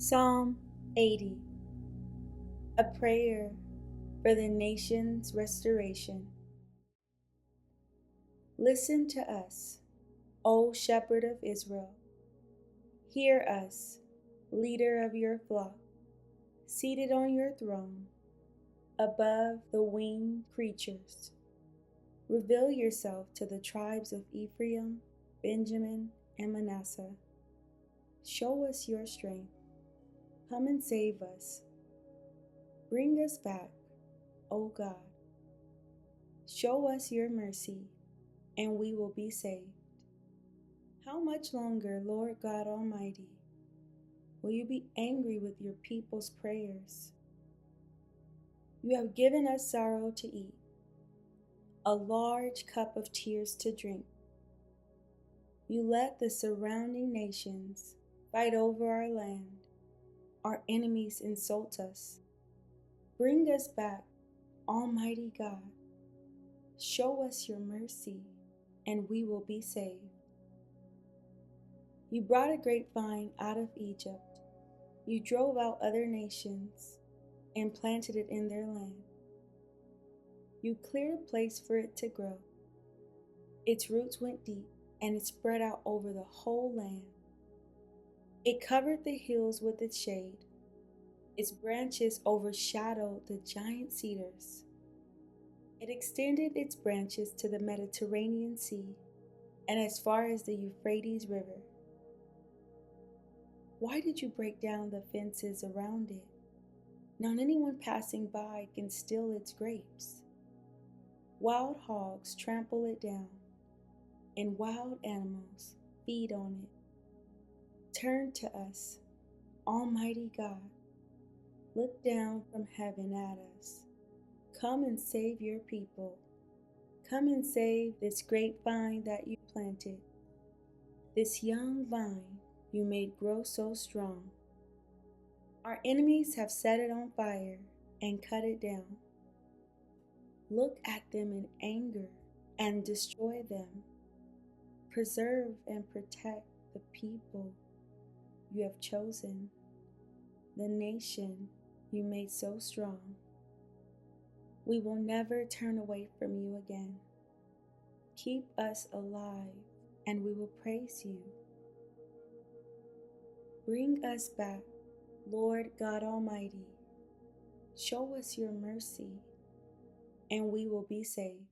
Psalm 80, a prayer for the nation's restoration. Listen to us, O Shepherd of Israel. Hear us, leader of your flock, seated on your throne, above the winged creatures. Reveal yourself to the tribes of Ephraim, Benjamin, and Manasseh. Show us your strength. Come and save us. Bring us back, O God. Show us your mercy, and we will be saved. How much longer, Lord God Almighty, will you be angry with your people's prayers? You have given us sorrow to eat, a large cup of tears to drink. You let the surrounding nations fight over our land. Our enemies insult us. Bring us back, Almighty God. Show us your mercy, and we will be saved. You brought a grapevine out of Egypt. You drove out other nations and planted it in their land. You cleared a place for it to grow. Its roots went deep, and it spread out over the whole land. It covered the hills with its shade. Its branches overshadowed the giant cedars. It extended its branches to the Mediterranean Sea and as far as the Euphrates River. Why did you break down the fences around it? Not anyone passing by can steal its grapes. Wild hogs trample it down, and wild animals feed on it. Turn to us, Almighty God. Look down from heaven at us. Come and save your people. Come and save this grapevine that you planted, this young vine you made grow so strong. Our enemies have set it on fire and cut it down. Look at them in anger and destroy them. Preserve and protect the people you have chosen, the nation you made so strong. We will never turn away from you again. Keep us alive, and we will praise you. Bring us back, Lord God Almighty. Show us your mercy, and we will be saved.